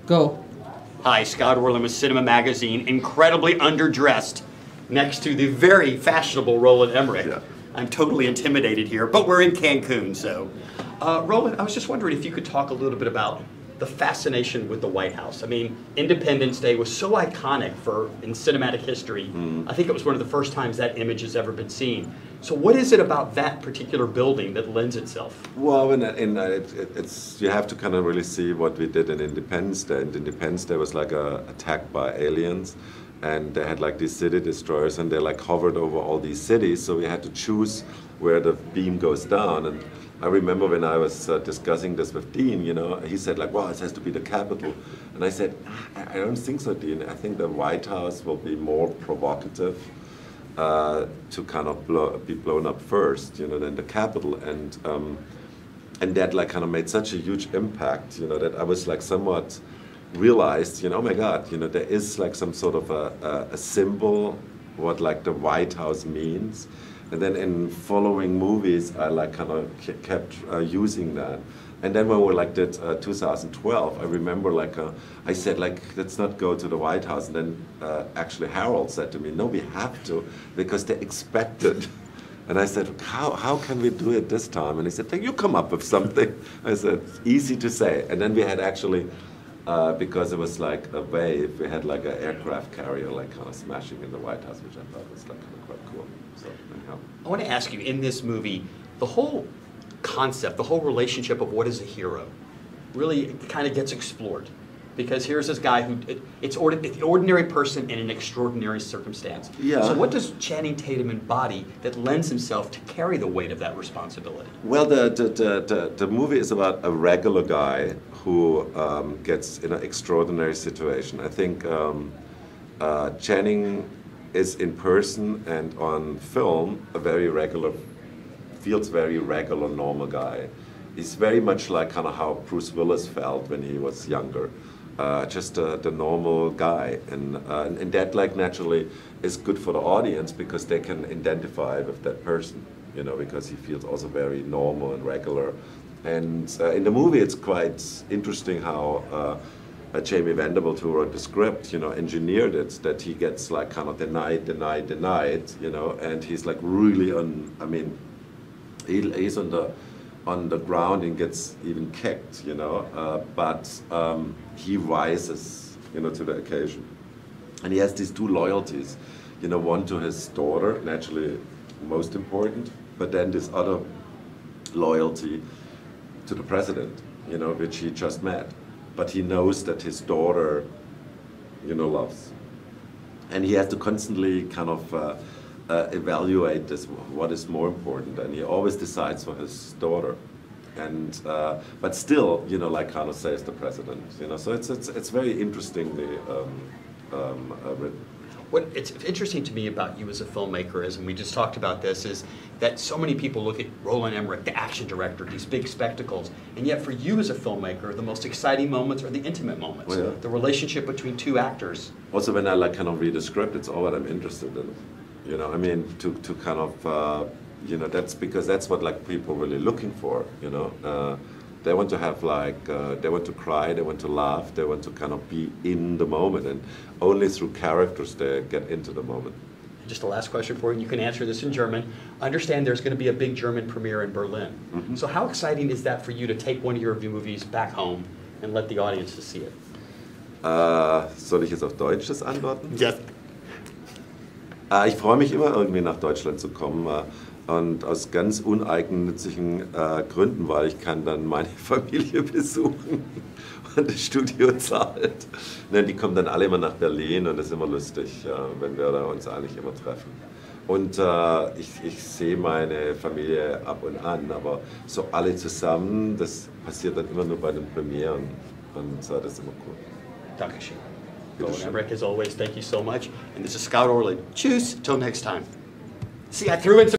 Go. Hi, Scott Orlin with CINEMA-Magazin, incredibly underdressed next to the very fashionable Roland Emmerich. Yeah. I'm totally intimidated here, but we're in Cancun, so. Roland, I was just wondering if you could talk a little bit about the fascination with the White House. I mean, Independence Day was so iconic in cinematic history. I think it was one of the first times that image has ever been seen. So what is it about that particular building that lends itself? Well, you have to kind of really see what we did in Independence Day. And Independence Day was like a attack by aliens, and they had like these city destroyers, and they like hovered over all these cities. So we had to choose where the beam goes down. And I remember when I was discussing this with Dean, you know, he said like, well, it has to be the Capitol. And I said, I don't think so, Dean. I think the White House will be more provocative to kind of be blown up first, you know, than the Capitol. And that like kind of made such a huge impact, you know, that I was like somewhat realized, you know, oh my God, you know, there is like some sort of a symbol, what like the White House means. And then in following movies, I like kind of kept using that. And then when we like did 2012, I remember like I said like, let's not go to the White House. And then actually Harold said to me, no, we have to, because they expect it. And I said, how can we do it this time? And he said, you come up with something. I said, easy to say. And then we had actually, because it was like a wave, we had like an aircraft carrier like kind of smashing in the White House, which I thought was like kind of quite cool. So, anyhow. I want to ask you, in this movie, the whole concept, the whole relationship of what is a hero really kind of gets explored. Because here's this guy who, it's an ordinary person in an extraordinary circumstance. Yeah. So what does Channing Tatum embody that lends himself to carry the weight of that responsibility? Well, the movie is about a regular guy who gets in an extraordinary situation. I think Channing is in person and on film feels very regular, normal guy. He's very much like kind of how Bruce Willis felt when he was younger. Just the normal guy, and that like naturally is good for the audience because they can identify with that person, you know, because he feels also very normal and regular. And in the movie, it's quite interesting how Jamie Vanderbilt, who wrote the script, you know, engineered it, that he gets like kind of denied, you know, and he's like really on. I mean, he's on the ground and gets even kicked, you know, but he rises, you know, to the occasion. And he has these two loyalties, you know, one to his daughter, naturally most important, but then this other loyalty to the president, you know, which he just met. But he knows that his daughter, you know, loves. And he has to constantly kind of evaluate this, what is more important, and he always decides for his daughter. And but still, you know, like kind of says the president, you know. So it's very interestingly written. What it's interesting to me about you as a filmmaker is, and we just talked about this, is that so many people look at Roland Emmerich, the action director, these big spectacles, and yet for you as a filmmaker, the most exciting moments are the intimate moments, yeah. The relationship between two actors. Also, when I like kind of read a script, it's all what I'm interested in. You know, I mean, to kind of, you know, that's because that's what like people really looking for. You know, they want to have like, they want to cry, they want to laugh, they want to kind of be in the moment, and only through characters they get into the moment. Just a last question for you, and you can answer this in German. I understand there's going to be a big German premiere in Berlin. Mm-hmm. So how exciting is that for you to take one of your movies back home and let the audience to see it? Soll ich jetzt auf Deutsch das antworten? Yes. Ich freue mich immer, irgendwie nach Deutschland zu kommen. Und aus ganz uneigennützigen Gründen, weil ich kann dann meine Familie besuchen und das Studio zahlt. Ne, die kommen dann alle immer nach Berlin und das ist immer lustig, wenn wir da uns eigentlich immer treffen. Und ich sehe meine Familie ab und an, aber so alle zusammen, das passiert dann immer nur bei den Premieren und das ist immer cool. Dankeschön. Roland Emmerich, as always, thank you so much. And this is Scott Orlin. Tschüss, till next time. See, I threw in some